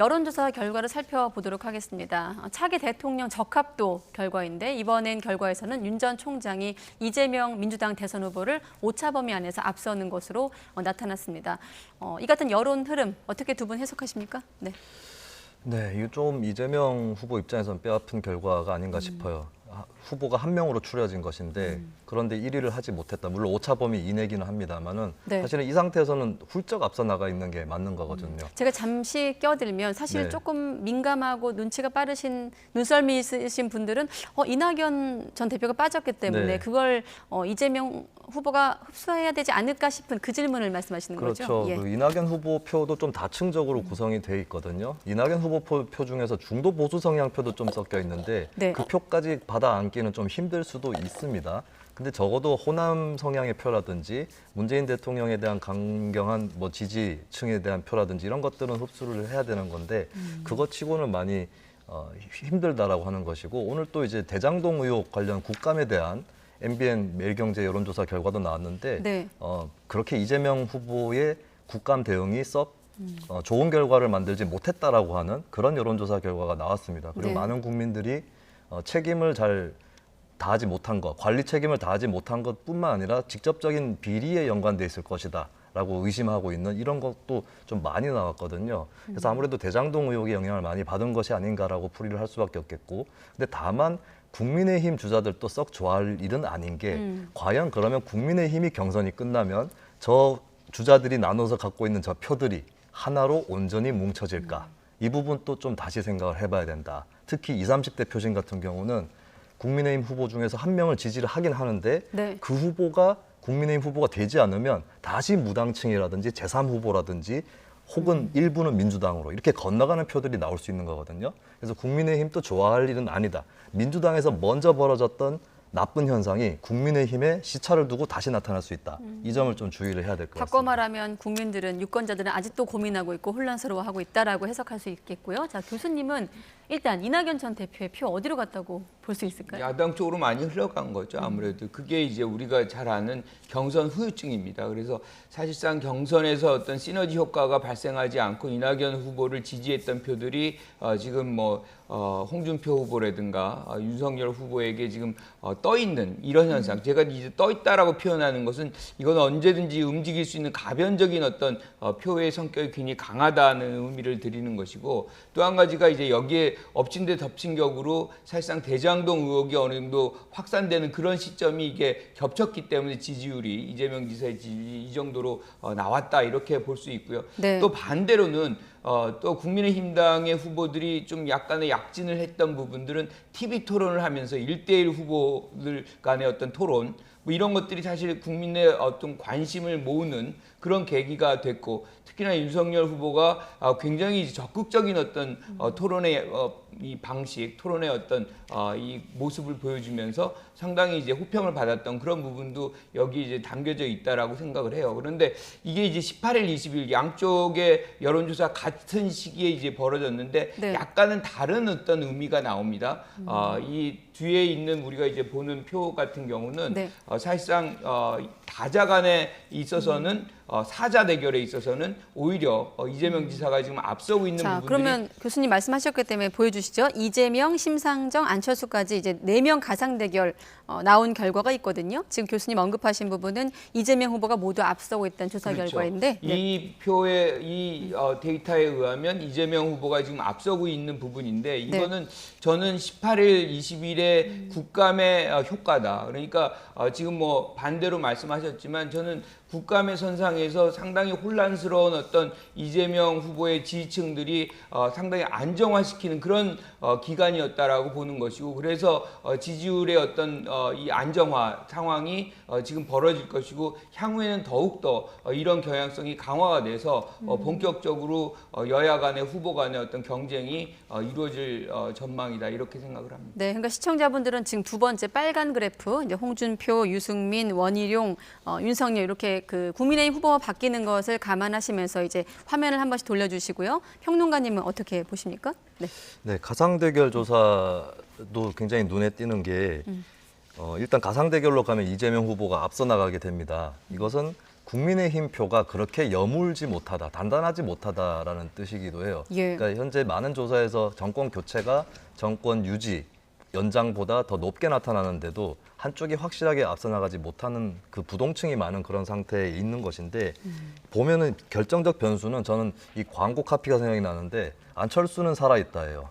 여론조사 결과를 살펴보도록 하겠습니다. 차기 대통령 적합도 결과인데 이번엔 결과에서는 윤 전 총장이 이재명 민주당 대선 후보를 오차 범위 안에서 앞서는 것으로 나타났습니다. 이 같은 여론 흐름 어떻게 두 분 해석하십니까? 네. 네, 이거 좀 이재명 후보 입장에서는 뼈아픈 결과가 아닌가 싶어요. 후보가 한 명으로 추려진 것인데 그런데 1위를 하지 못했다. 물론 오차 범위 이내기는 합니다만은 네. 사실은 이 상태에서는 훌쩍 앞서 나가 있는 게 맞는 거거든요. 제가 잠시 껴들면 사실 네. 조금 민감하고 눈치가 빠르신 눈썰미 있으신 분들은 이낙연 전 대표가 빠졌기 때문에 네. 그걸 이재명 후보가 흡수해야 되지 않을까 싶은 그 질문을 말씀하시는 그렇죠. 거죠? 예. 그 이낙연 후보 표도 좀 다층적으로 구성이 돼 있거든요. 이낙연 후보 표 중에서 중도 보수 성향 표도 좀 섞여 있는데 네. 그 표까지 받아 안기는 좀 힘들 수도 있습니다. 근데 적어도 호남 성향의 표라든지 문재인 대통령에 대한 강경한 지지층에 대한 표라든지 이런 것들은 흡수를 해야 되는 건데 그것 치고는 많이 힘들다라고 하는 것이고 오늘 또 이제 대장동 의혹 관련 국감에 대한 MBN 매일경제 여론조사 결과도 나왔는데 네. 그렇게 이재명 후보의 국감 대응이 썩 좋은 결과를 만들지 못했다라고 하는 그런 여론조사 결과가 나왔습니다. 그리고 네. 많은 국민들이 책임을 잘 다하지 못한 것, 관리 책임을 다하지 못한 것뿐만 아니라 직접적인 비리에 연관돼 있을 것이다라고 의심하고 있는 이런 것도 좀 많이 나왔거든요. 그래서 아무래도 대장동 의혹의 영향을 많이 받은 것이 아닌가라고 풀이를 할 수밖에 없겠고, 근데 다만 국민의힘 주자들도 썩 좋아할 일은 아닌 게 과연 그러면 국민의힘이 경선이 끝나면 저 주자들이 나눠서 갖고 있는 저 표들이 하나로 온전히 뭉쳐질까? 이 부분도 좀 다시 생각을 해봐야 된다. 특히 20, 30대 표심 같은 경우는 국민의힘 후보 중에서 한 명을 지지를 하긴 하는데 네. 그 후보가 국민의힘 후보가 되지 않으면 다시 무당층이라든지 제3후보라든지 혹은 일부는 민주당으로 이렇게 건너가는 표들이 나올 수 있는 거거든요. 그래서 국민의힘도 좋아할 일은 아니다. 민주당에서 먼저 벌어졌던 나쁜 현상이 국민의힘에 시차를 두고 다시 나타날 수 있다. 이 점을 좀 주의를 해야 될 것 같습니다. 바꿔 말하면 국민들은 유권자들은 아직도 고민하고 있고 혼란스러워하고 있다라고 해석할 수 있겠고요. 자, 교수님은 일단 이낙연 전 대표의 표 어디로 갔다고 볼 수 있을까요? 야당 쪽으로 많이 흘러간 거죠. 아무래도 그게 이제 우리가 잘 아는 경선 후유증입니다. 그래서 사실상 경선에서 어떤 시너지 효과가 발생하지 않고 이낙연 후보를 지지했던 표들이 지금 홍준표 후보라든가 윤석열 후보에게 지금 떠 있는 이런 현상. 제가 이제 떠 있다라고 표현하는 것은 이건 언제든지 움직일 수 있는 가변적인 어떤 표의 성격이 굉장히 강하다는 의미를 드리는 것이고, 또 한 가지가 이제 여기에 엎친 데 덮친 격으로 사실상 대장동 의혹이 어느 정도 확산되는 그런 시점이 이게 겹쳤기 때문에 지지율이 이재명 지사의 지지율이 이 정도로 나왔다 이렇게 볼 수 있고요. 네. 또 반대로는 또 국민의힘당의 후보들이 좀 약간의 약진을 했던 부분들은 TV 토론을 하면서 1대1 후보들 간의 어떤 토론 이런 것들이 사실 국민의 어떤 관심을 모으는 그런 계기가 됐고, 특히나 윤석열 후보가 굉장히 적극적인 어떤 토론의 이 방식, 토론의 어떤 이 모습을 보여주면서 상당히 이제 호평을 받았던 그런 부분도 여기 이제 담겨져 있다라고 생각을 해요. 그런데 이게 이제 18일, 20일 양쪽의 여론조사 같은 시기에 이제 벌어졌는데 네. 약간은 다른 어떤 의미가 나옵니다. 이 뒤에 있는 우리가 이제 보는 표 같은 경우는 네. 사실상 다자간에 있어서는 사자 대결에 있어서는 오히려 이재명 지사가 지금 앞서고 있는 자, 부분들이. 그러면 교수님 말씀하셨기 때문에 보여주시죠. 이재명, 심상정, 안철수까지 이제 4명 가상 대결 나온 결과가 있거든요. 지금 교수님 언급하신 부분은 이재명 후보가 모두 앞서고 있다는 조사 그렇죠. 결과인데. 네. 이 표의 이 데이터에 의하면 이재명 후보가 지금 앞서고 있는 부분인데 이거는 저는 18일, 20일의 국감의 효과다. 그러니까 지금 반대로 말씀하셨지만 저는 국감의 선상에서 상당히 혼란스러운 어떤 이재명 후보의 지지층들이 상당히 안정화시키는 그런 기간이었다라고 보는 것이고, 그래서 지지율의 어떤 이 안정화 상황이 지금 벌어질 것이고, 향후에는 더욱더 이런 경향성이 강화가 돼서 본격적으로 여야 간의 후보 간의 어떤 경쟁이 이루어질 전망이다 이렇게 생각을 합니다. 네, 그러니까 시청자분들은 지금 두 번째 빨간 그래프, 이제 홍준표, 유승민, 원희룡, 윤석열 이렇게 그 국민의힘 후보가 바뀌는 것을 감안하시면서 이제 화면을 한 번씩 돌려주시고요. 평론가님은 어떻게 보십니까? 네. 네, 가상 대결 조사도 굉장히 눈에 띄는 게 일단 가상 대결로 가면 이재명 후보가 앞서 나가게 됩니다. 이것은 국민의힘 표가 그렇게 여물지 못하다, 단단하지 못하다라는 뜻이기도 해요. 예. 그러니까 현재 많은 조사에서 정권 교체가 정권 유지, 연장보다 더 높게 나타나는데도 한쪽이 확실하게 앞서 나가지 못하는 그 부동층이 많은 그런 상태에 있는 것인데 보면은 결정적 변수는 저는 이 광고 카피가 생각이 나는데 안철수는 살아있다예요.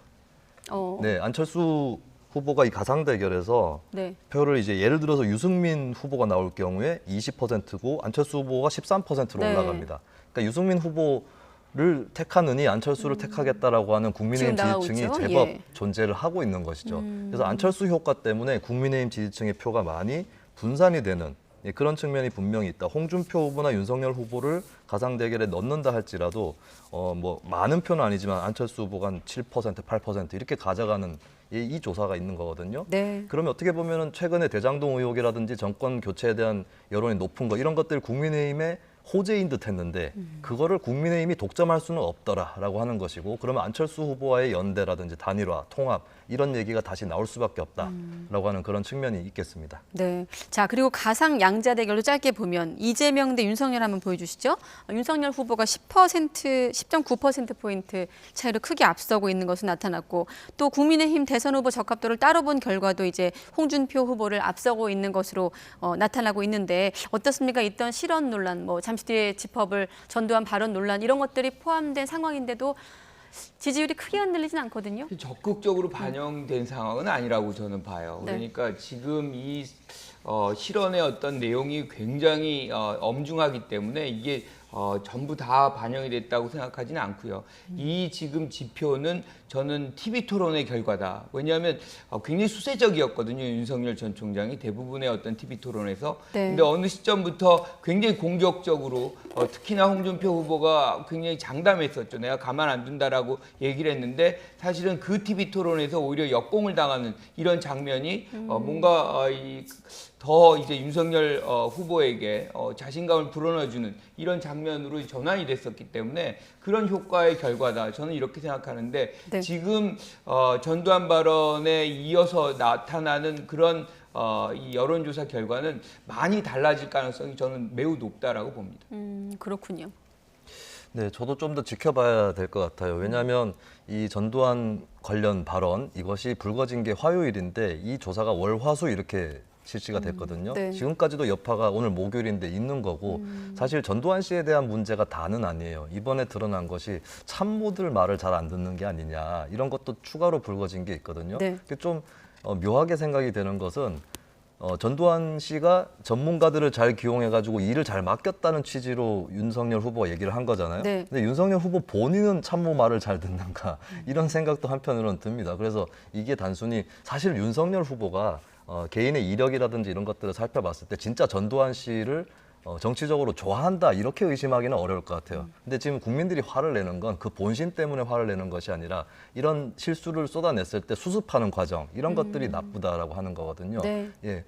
네, 안철수 후보가 이 가상 대결에서 네. 표를 이제 예를 들어서 유승민 후보가 나올 경우에 20%고 안철수 후보가 13%로 네. 올라갑니다. 그러니까 유승민 후보를 택하느니 안철수를 택하겠다라고 하는 국민의힘 지금 나가고 지지층이 있죠? 제법 예. 존재를 하고 있는 것이죠. 그래서 안철수 효과 때문에 국민의힘 지지층의 표가 많이 분산이 되는 그런 측면이 분명히 있다. 홍준표 후보나 윤석열 후보를 가상 대결에 넣는다 할지라도 뭐 많은 표는 아니지만 안철수 후보가 한 7%, 8% 이렇게 가져가는 이 조사가 있는 거거든요. 네. 그러면 어떻게 보면은 최근에 대장동 의혹이라든지 정권 교체에 대한 여론이 높은 거 이런 것들 국민의힘의 호재인 듯 했는데 그거를 국민의힘이 독점할 수는 없더라라고 하는 것이고 그러면 안철수 후보와의 연대라든지 단일화, 통합 이런 얘기가 다시 나올 수밖에 없다라고 하는 그런 측면이 있겠습니다. 네. 자, 그리고 가상 양자 대결로 짧게 보면 이재명 대 윤석열 한번 보여주시죠. 윤석열 후보가 10.9%포인트 차이로 크게 앞서고 있는 것으로 나타났고 또 국민의힘 대선 후보 적합도를 따로 본 결과도 이제 홍준표 후보를 앞서고 있는 것으로 나타나고 있는데 어떻습니까? 있던 실언 논란, 뭐 잠시 뒤에 짚어볼 전두환 발언 논란 이런 것들이 포함된 상황인데도 지지율이 크게 흔들리진 않거든요. 적극적으로 반영된 상황은 아니라고 저는 봐요. 네. 그러니까 지금 이 실언의 어떤 내용이 굉장히 엄중하기 때문에 이게 전부 다 반영이 됐다고 생각하지는 않고요. 이 지금 지표는 저는 TV 토론의 결과다. 왜냐하면 굉장히 수세적이었거든요. 윤석열 전 총장이 대부분의 어떤 TV 토론에서. 네. 근데 어느 시점부터 굉장히 공격적으로 특히나 홍준표 후보가 굉장히 장담했었죠. 내가 가만 안 둔다라고 얘기를 했는데 사실은 그 TV 토론에서 오히려 역공을 당하는 이런 장면이 뭔가 더 이제 윤석열 후보에게 자신감을 불어넣어주는 이런 장면으로 전환이 됐었기 때문에 그런 효과의 결과다. 저는 이렇게 생각하는데 네. 지금 전두환 발언에 이어서 나타나는 그런 이 여론조사 결과는 많이 달라질 가능성이 저는 매우 높다라고 봅니다. 그렇군요. 네, 저도 좀 더 지켜봐야 될 것 같아요. 왜냐하면 이 전두환 관련 발언 이것이 불거진 게 화요일인데 이 조사가 월, 화, 수 이렇게 실시가 됐거든요. 네. 지금까지도 여파가 오늘 목요일인데 있는 거고 사실 전두환 씨에 대한 문제가 다는 아니에요. 이번에 드러난 것이 참모들 말을 잘 안 듣는 게 아니냐 이런 것도 추가로 불거진 게 있거든요. 네. 좀 묘하게 생각이 되는 것은 전두환 씨가 전문가들을 잘 기용해가지고 일을 잘 맡겼다는 취지로 윤석열 후보가 얘기를 한 거잖아요. 네. 근데 윤석열 후보 본인은 참모 말을 잘 듣는가 이런 생각도 한편으로는 듭니다. 그래서 이게 단순히 사실 윤석열 후보가 개인의 이력이라든지 이런 것들을 살펴봤을 때 진짜 전두환 씨를 정치적으로 좋아한다 이렇게 의심하기는 어려울 것 같아요. 근데 지금 국민들이 화를 내는 건 그 본심 때문에 화를 내는 것이 아니라 이런 실수를 쏟아냈을 때 수습하는 과정 이런 것들이 나쁘다라고 하는 거거든요. 네. 예.